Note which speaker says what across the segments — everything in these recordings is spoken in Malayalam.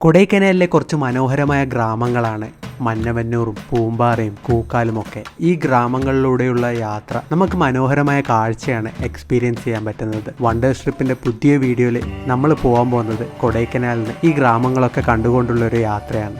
Speaker 1: കൊടൈക്കനാലിലെ കുറച്ച് മനോഹരമായ ഗ്രാമങ്ങളാണ് മന്നവന്നൂറും പൂമ്പാറയും കൂക്കാലുമൊക്കെ. ഈ ഗ്രാമങ്ങളിലൂടെയുള്ള യാത്ര നമുക്ക് മനോഹരമായ കാഴ്ചയാണ് എക്സ്പീരിയൻസ് ചെയ്യാൻ പറ്റുന്നത്. വണ്ടേഴ്സ് ട്രിപ്പിൻ്റെ പുതിയ വീഡിയോയിൽ നമ്മൾ പോകാൻ പോകുന്നത് കൊടൈക്കനാലിന് ഈ ഗ്രാമങ്ങളൊക്കെ കണ്ടുകൊണ്ടുള്ളൊരു യാത്രയാണ്.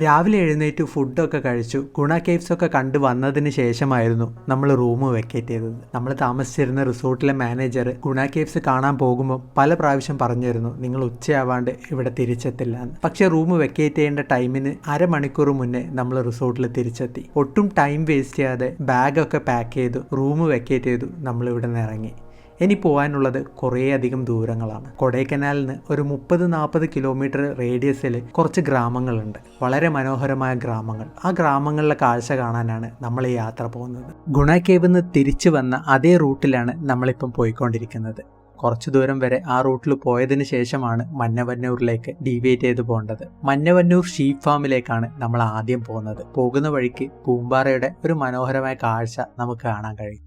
Speaker 1: രാവിലെ എഴുന്നേറ്റ് ഫുഡൊക്കെ കഴിച്ചു. ഗുണ കേവ്സൊക്കെ കണ്ടു വന്നതിന് ശേഷമായിരുന്നു നമ്മൾ റൂം വെക്കേറ്റ് ചെയ്തത്. നമ്മൾ താമസിച്ചിരുന്ന റിസോർട്ടിലെ മാനേജർ ഗുണ കേവ്സ് കാണാൻ പോകുമ്പോൾ പല പ്രാവശ്യം പറഞ്ഞിരുന്നു നിങ്ങൾ ഉച്ചയാവാണ്ട് ഇവിടെ തിരിച്ചെത്തില്ല എന്ന്. പക്ഷേ റൂം വെക്കേറ്റ് ചെയ്യേണ്ട ടൈമിന് അരമണിക്കൂർ മുന്നേ നമ്മൾ റിസോർട്ടിൽ തിരിച്ചെത്തി. ഒട്ടും ടൈം വേസ്റ്റ് ചെയ്യാതെ ബാഗൊക്കെ പാക്ക് ചെയ്തു റൂം വെക്കേറ്റ് ചെയ്തു നമ്മൾ ഇവിടെ നിന്ന് ഇറങ്ങി. ഇനി പോകാനുള്ളത് കുറേയധികം ദൂരങ്ങളാണ്. കൊടൈക്കനാലിന് ഒരു 30-40 കിലോമീറ്റർ റേഡിയസിൽ കുറച്ച് ഗ്രാമങ്ങളുണ്ട്, വളരെ മനോഹരമായ ഗ്രാമങ്ങൾ. ആ ഗ്രാമങ്ങളിലെ കാഴ്ച കാണാനാണ് നമ്മൾ ഈ യാത്ര പോകുന്നത്. ഗുണ കേവിൽ നിന്ന് തിരിച്ചു വന്ന അതേ റൂട്ടിലാണ് നമ്മളിപ്പം പോയിക്കൊണ്ടിരിക്കുന്നത്. കുറച്ചു ദൂരം വരെ ആ റൂട്ടിൽ പോയതിനു ശേഷമാണ് മന്നവന്നൂരിലേക്ക് ഡീവിയേറ്റ് ചെയ്ത് പോകേണ്ടത്. മന്നവന്നൂർ ഷീപ്പ് ഫാമിലേക്കാണ് നമ്മൾ ആദ്യം പോകുന്നത്. പോകുന്ന വഴിക്ക് പൂമ്പാറയുടെ ഒരു മനോഹരമായ കാഴ്ച നമുക്ക് കാണാൻ കഴിയും.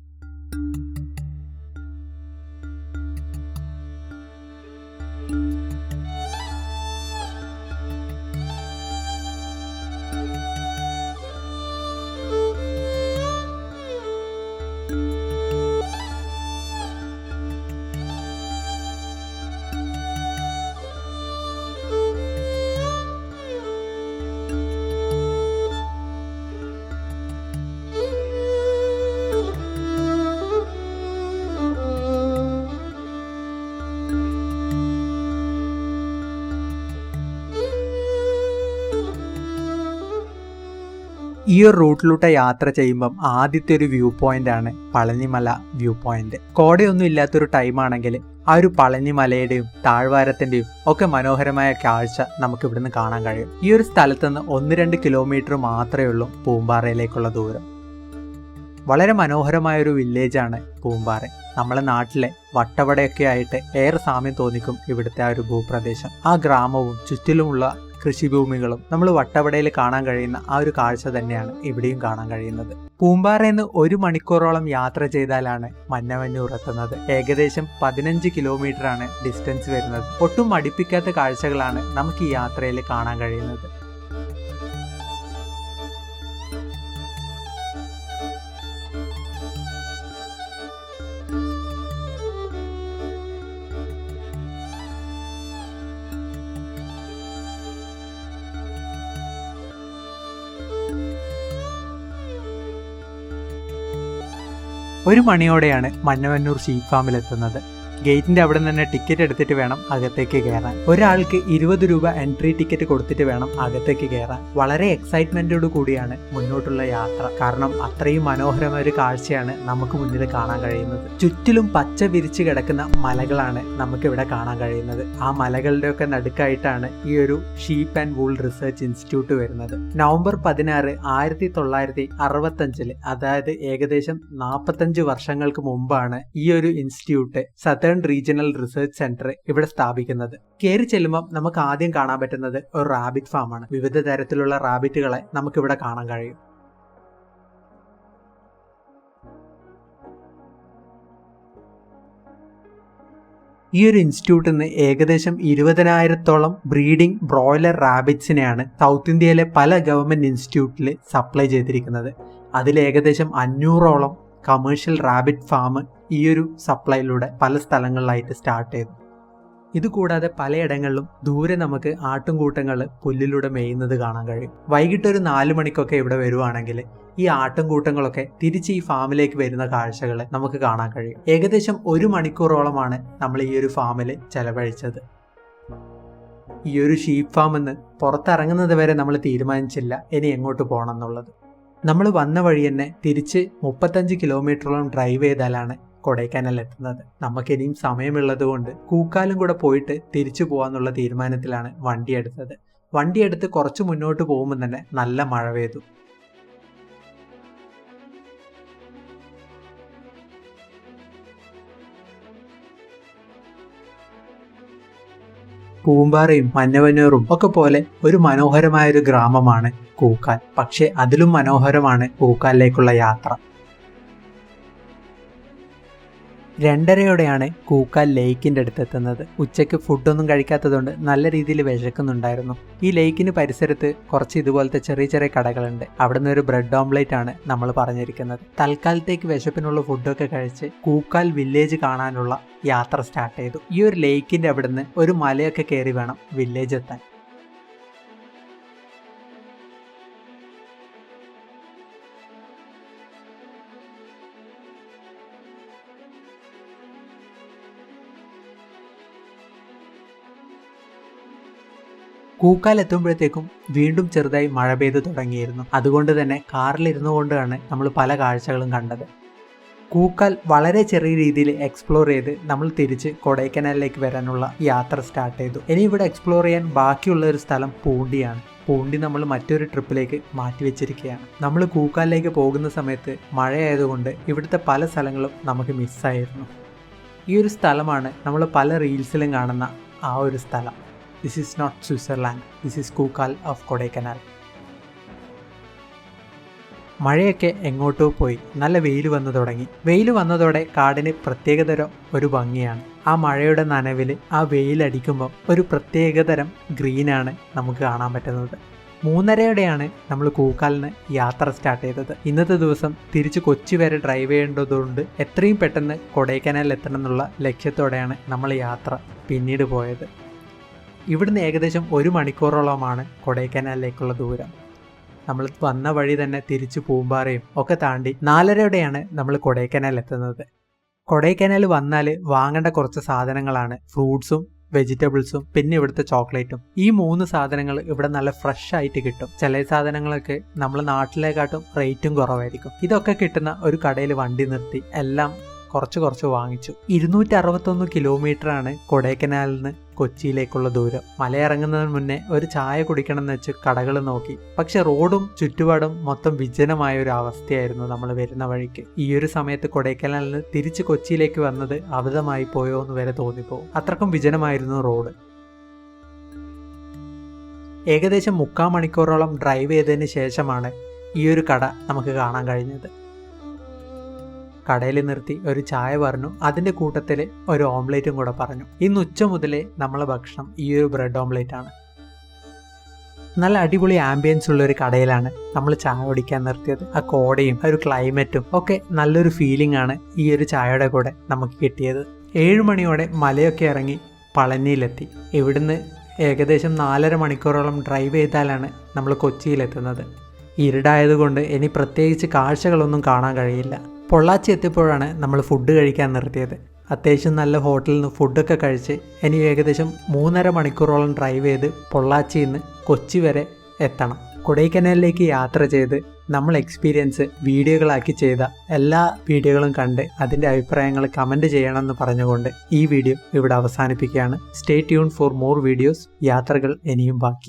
Speaker 1: ഈ ഒരു റൂട്ടിലൂടെ യാത്ര ചെയ്യുമ്പം ആദ്യത്തെ ഒരു വ്യൂ പോയിന്റ് ആണ് പളനിമല വ്യൂ പോയിന്റ്. കോടയൊന്നും ഇല്ലാത്തൊരു ടൈമാണെങ്കിൽ ആ ഒരു പളനിമലയുടെയും താഴ്വാരത്തിന്റെയും ഒക്കെ മനോഹരമായ കാഴ്ച നമുക്ക് ഇവിടുന്ന് കാണാൻ കഴിയും. ഈ ഒരു സ്ഥലത്ത് നിന്ന് 1-2 കിലോമീറ്റർ മാത്രമേ ഉള്ളൂ പൂമ്പാറയിലേക്കുള്ള ദൂരം. വളരെ മനോഹരമായൊരു വില്ലേജാണ് പൂമ്പാറ. നമ്മളെ നാട്ടിലെ വട്ടവടയൊക്കെ ആയിട്ട് ഏറെ സാമ്യം തോന്നിക്കും ഇവിടുത്തെ ആ ഒരു ഭൂപ്രദേശം. ആ ഗ്രാമവും ചുറ്റിലുമുള്ള കൃഷിഭൂമികളും നമ്മൾ വട്ടവടയിൽ കാണാൻ കഴിയുന്ന ആ ഒരു കാഴ്ച തന്നെയാണ് ഇവിടെയും കാണാൻ കഴിയുന്നത്. പൂമ്പാറയിൽ നിന്ന് 1 മണിക്കൂറോളം യാത്ര ചെയ്താലാണ് മന്നവന്നൂർ എത്തുന്നത്. ഏകദേശം 15 കിലോമീറ്റർ ആണ് ഡിസ്റ്റൻസ് വരുന്നത്. ഒട്ടും മടുപ്പിക്കാത്ത കാഴ്ചകളാണ് നമുക്ക് ഈ യാത്രയിൽ കാണാൻ കഴിയുന്നത്. ഒരു മണിയോടെയാണ് മന്നവന്നൂർ ഷീപ്പ് ഫാമിൽ എത്തുന്നത്. ഗേറ്റിന്റെ അവിടെ നിന്ന് തന്നെ ടിക്കറ്റ് എടുത്തിട്ട് വേണം അകത്തേക്ക് കയറാൻ. ഒരാൾക്ക് 20 രൂപ എൻട്രി ടിക്കറ്റ് കൊടുത്തിട്ട് വേണം അകത്തേക്ക് കയറാൻ. വളരെ എക്സൈറ്റ്മെന്റോട് കൂടിയാണ് മുന്നോട്ടുള്ള യാത്ര. കാരണം അത്രയും മനോഹരമായ ഒരു കാഴ്ചയാണ് നമുക്ക് മുന്നിൽ കാണാൻ കഴിയുന്നത്. ചുറ്റിലും പച്ച വിരിച്ചു കിടക്കുന്ന മലകളാണ് നമുക്ക് ഇവിടെ കാണാൻ കഴിയുന്നത്. ആ മലകളുടെ ഒക്കെ നടുക്കായിട്ടാണ് ഈ ഒരു sheep and wool research institute വരുന്നത്. നവംബർ 16, 1965 അതായത് ഏകദേശം 45 വർഷങ്ങൾക്ക് മുമ്പാണ് ഈ ഒരു institute southern regional research centre ഇവിടെ സ്ഥാപിക്കുന്നത്. കയറി ചെല്ലുമ്പോൾ നമുക്ക് ആദ്യം കാണാൻ പറ്റുന്നത് ഒരു റാബിറ്റ് ഫാം ആണ്. വിവിധ തരത്തിലുള്ള റാബിറ്റുകളെ നമുക്കിവിടെ കാണാൻ കഴിയും. ഈ ഒരു ഇൻസ്റ്റിറ്റ്യൂട്ടിൽ നിന്ന് ഏകദേശം 20,000-ഓളം ബ്രീഡിംഗ് ബ്രോയിലർ റാബിറ്റ്സിനെയാണ് സൗത്ത് ഇന്ത്യയിലെ പല ഗവൺമെന്റ് ഇൻസ്റ്റിറ്റ്യൂട്ടിൽ സപ്ലൈ ചെയ്തിരിക്കുന്നത്. അതിൽ ഏകദേശം 500-ഓളം കമേഴ്ഷ്യൽ റാബിറ്റ് ഫാം ഈ ഒരു സപ്ലൈയിലൂടെ പല സ്ഥലങ്ങളിലായിട്ട് സ്റ്റാർട്ട് ചെയ്തു. ഇതുകൂടാതെ പലയിടങ്ങളിലും ദൂരെ നമുക്ക് ആട്ടുംകൂട്ടങ്ങൾ പുല്ലിലൂടെ മേയുന്നത് കാണാൻ കഴിയും. വൈകിട്ട് ഒരു 4 മണിക്കൊക്കെ ഇവിടെ വരുവാണെങ്കിൽ ഈ ആട്ടുംകൂട്ടങ്ങളൊക്കെ തിരിച്ച് ഈ ഫാമിലേക്ക് വരുന്ന കാഴ്ചകൾ നമുക്ക് കാണാൻ കഴിയും. ഏകദേശം 1 മണിക്കൂറോളമാണ് നമ്മൾ ഈ ഒരു ഫാമിൽ ചെലവഴിച്ചത്. ഈ ഒരു ഷീപ്പ് ഫാമിൽ പുറത്തിറങ്ങുന്നത് വരെ നമ്മൾ തീരുമാനിച്ചില്ല ഇനി എങ്ങോട്ട് പോകണം എന്നുള്ളത്. നമ്മൾ വന്ന വഴി തന്നെ തിരിച്ച് 35 കിലോമീറ്ററോളം ഡ്രൈവ് ചെയ്താലാണ് കൊടൈക്കനാൽ എത്തുന്നത്. നമുക്കിനിയും സമയമുള്ളത് കൊണ്ട് കൂക്കാലും കൂടെ പോയിട്ട് തിരിച്ചു പോകാന്നുള്ള തീരുമാനത്തിലാണ് വണ്ടിയെടുത്തത്. വണ്ടിയെടുത്ത് കുറച്ച് മുന്നോട്ട് പോകുമ്പോൾ തന്നെ നല്ല മഴ പെയ്തു. പൂമ്പാറയും മന്നവന്നൂറും ഒക്കെ പോലെ ഒരു മനോഹരമായൊരു ഗ്രാമമാണ് കൂക്കാൽ. പക്ഷേ അതിലും മനോഹരമാണ് കൂക്കാലിലേക്കുള്ള യാത്ര. 2:30യോടെയാണ് കൂക്കാൽ ലേക്കിൻ്റെ അടുത്തെത്തുന്നത്. ഉച്ചയ്ക്ക് ഫുഡൊന്നും കഴിക്കാത്തതുകൊണ്ട് നല്ല രീതിയിൽ വിശക്കുന്നുണ്ടായിരുന്നു. ഈ ലേക്കിന് പരിസരത്ത് കുറച്ച് ഇതുപോലത്തെ ചെറിയ ചെറിയ കടകളുണ്ട്. അവിടെ നിന്ന് ഒരു ബ്രെഡ് ഓംലേറ്റ് ആണ് നമ്മൾ പറഞ്ഞിരിക്കുന്നത്. തൽക്കാലത്തേക്ക് വിശപ്പിനുള്ള ഫുഡൊക്കെ കഴിച്ച് കൂക്കാൽ വില്ലേജ് കാണാനുള്ള യാത്ര സ്റ്റാർട്ട് ചെയ്തു. ഈ ഒരു ലേക്കിൻ്റെ അവിടുന്ന് ഒരു മലയൊക്കെ കയറി വേണം വില്ലേജ് എത്താൻ. കൂക്കാൽ എത്തുമ്പോഴത്തേക്കും വീണ്ടും ചെറുതായി മഴ പെയ്ത് തുടങ്ങിയിരുന്നു. അതുകൊണ്ട് തന്നെ കാറിലിരുന്നു കൊണ്ടാണ് നമ്മൾ പല കാഴ്ചകളും കണ്ടത്. കൂക്കാൽ വളരെ ചെറിയ രീതിയിൽ എക്സ്പ്ലോർ ചെയ്ത് നമ്മൾ തിരിച്ച് കൊടൈക്കനാലിലേക്ക് വരാനുള്ള യാത്ര സ്റ്റാർട്ട് ചെയ്തു. ഇനി ഇവിടെ എക്സ്പ്ലോർ ചെയ്യാൻ ബാക്കിയുള്ള ഒരു സ്ഥലം പൂണ്ടിയാണ്. പൂണ്ടി നമ്മൾ മറ്റൊരു ട്രിപ്പിലേക്ക് മാറ്റി വെച്ചിരിക്കുകയാണ്. നമ്മൾ കൂക്കാലിലേക്ക് പോകുന്ന സമയത്ത് മഴയായതുകൊണ്ട് ഇവിടുത്തെ പല സ്ഥലങ്ങളും നമുക്ക് മിസ്സായിരുന്നു. ഈ ഒരു സ്ഥലമാണ് നമ്മൾ പല റീൽസിലും കാണുന്ന ആ ഒരു സ്ഥലം. This is not Switzerland. This is Kookal of Kodaikanal. മഴയൊക്കെ എങ്ങോട്ടോ പോയി. നല്ല വെയിൽ വന്നു തുടങ്ങി. വെയിൽ വന്നതോടെ കാടിന് പ്രത്യേകതരം ഒരു ഭംഗിയാണ്. ആ മഴയുടെ നനവിൽ ആ വെയിലടിക്കുമ്പോൾ ഒരു പ്രത്യേകതരം ഗ്രീനാണ് നമുക്ക് കാണാൻ പറ്റുന്നത്. 3:30യോടെയാണ് നമ്മൾ കൂക്കാലിന് യാത്ര സ്റ്റാർട്ട് ചെയ്തത്. ഇന്നത്തെ ദിവസം തിരിച്ച് കൊച്ചി വരെ ഡ്രൈവ് ചെയ്യേണ്ടതുകൊണ്ട് എത്രയും പെട്ടെന്ന് കൊടൈക്കനാലിൽ എത്തണം എന്നുള്ള ലക്ഷ്യത്തോടെയാണ് നമ്മൾ യാത്ര പിന്നീട് പോയത്. ഇവിടുന്ന് ഏകദേശം 1 മണിക്കൂറോളമാണ് കൊടൈക്കനാലിലേക്കുള്ള ദൂരം. നമ്മൾ വന്ന വഴി തന്നെ തിരിച്ച് പൂമ്പാറയും ഒക്കെ താണ്ടി 4:30യോടെയാണ് നമ്മൾ കൊടൈക്കനാൽ എത്തുന്നത്. കൊടൈക്കനാൽ വന്നാൽ വാങ്ങേണ്ട കുറച്ച് സാധനങ്ങളാണ് ഫ്രൂട്ട്സും വെജിറ്റബിൾസും പിന്നെ ഇവിടുത്തെ ചോക്ലേറ്റും. ഈ 3 സാധനങ്ങൾ ഇവിടെ നല്ല ഫ്രഷ് ആയിട്ട് കിട്ടും. ചില സാധനങ്ങളൊക്കെ നമ്മൾ നാട്ടിലേക്കാട്ടും റേറ്റും കുറവായിരിക്കും. ഇതൊക്കെ കിട്ടുന്ന ഒരു കടയിൽ വണ്ടി നിർത്തി എല്ലാം കുറച്ച് വാങ്ങിച്ചു. 261 കിലോമീറ്ററാണ് കൊടൈക്കനാലിൽ നിന്ന് കൊച്ചിയിലേക്കുള്ള ദൂരം. മലയിറങ്ങുന്നതിന് മുന്നേ ഒരു ചായ കുടിക്കണം എന്ന് വെച്ച് കടകൾ നോക്കി. പക്ഷെ റോഡും ചുറ്റുപാടും മൊത്തം വിജനമായ ഒരു അവസ്ഥയായിരുന്നു നമ്മൾ വരുന്ന വഴിക്ക്. ഈ ഒരു സമയത്ത് കൊടൈക്കനാലിൽ നിന്ന് തിരിച്ച് കൊച്ചിയിലേക്ക് വന്നത് അബദ്ധമായി പോയോ എന്ന് വരെ തോന്നിപ്പോകും. അത്രക്കും വിജനമായിരുന്നു റോഡ്. ഏകദേശം 3/4 മണിക്കൂറോളം ഡ്രൈവ് ചെയ്തതിന് ശേഷമാണ് ഈ ഒരു കട നമുക്ക് കാണാൻ കഴിഞ്ഞത്. കടയിൽ നിർത്തി ഒരു ചായ പറഞ്ഞു. അതിൻ്റെ കൂട്ടത്തിൽ ഒരു ഓംലേറ്റും കൂടെ പറഞ്ഞു. ഇന്ന് ഉച്ച മുതലേ നമ്മളെ ഭക്ഷണം ഈ ഒരു ബ്രെഡ് ഓംലേറ്റ് ആണ്. നല്ല അടിപൊളി ആംബിയൻസ് ഉള്ള ഒരു കടയിലാണ് നമ്മൾ ചായ കുടിക്കാൻ നിർത്തിയത്. ആ കോടയും ആ ഒരു ക്ലൈമറ്റും ഒക്കെ നല്ലൊരു ഫീലിംഗ് ആണ് ഈ ഒരു ചായയുടെ കൂടെ നമുക്ക് കിട്ടിയത്. 7 മണിയോടെ മലയൊക്കെ ഇറങ്ങി പളനിയിലെത്തി. ഇവിടുന്ന് ഏകദേശം 4.5 മണിക്കൂറോളം ഡ്രൈവ് ചെയ്താലാണ് നമ്മൾ കൊച്ചിയിലെത്തുന്നത്. ഇരുടായതുകൊണ്ട് ഇനി പ്രത്യേകിച്ച് കാഴ്ചകളൊന്നും കാണാൻ കഴിയില്ല. പൊള്ളാച്ചി എത്തിയപ്പോഴാണ് നമ്മൾ ഫുഡ് കഴിക്കാൻ നിർത്തിയത്. അത്യാവശ്യം നല്ല ഹോട്ടലിൽ നിന്ന് ഫുഡൊക്കെ കഴിച്ച് ഇനി ഏകദേശം 3.5 മണിക്കൂറോളം ഡ്രൈവ് ചെയ്ത് പൊള്ളാച്ചിയിൽ നിന്ന് കൊച്ചി വരെ എത്തണം. കൊടൈക്കനാലിലേക്ക് യാത്ര ചെയ്ത് നമ്മൾ എക്സ്പീരിയൻസ് വീഡിയോകളാക്കി ചെയ്ത എല്ലാ വീഡിയോകളും കണ്ട് അതിൻ്റെ അഭിപ്രായങ്ങൾ കമൻറ്റ് ചെയ്യണമെന്ന് പറഞ്ഞുകൊണ്ട് ഈ വീഡിയോ ഇവിടെ അവസാനിപ്പിക്കുകയാണ്. Stay tune for more videos. യാത്രകൾ ഇനിയും ബാക്കി.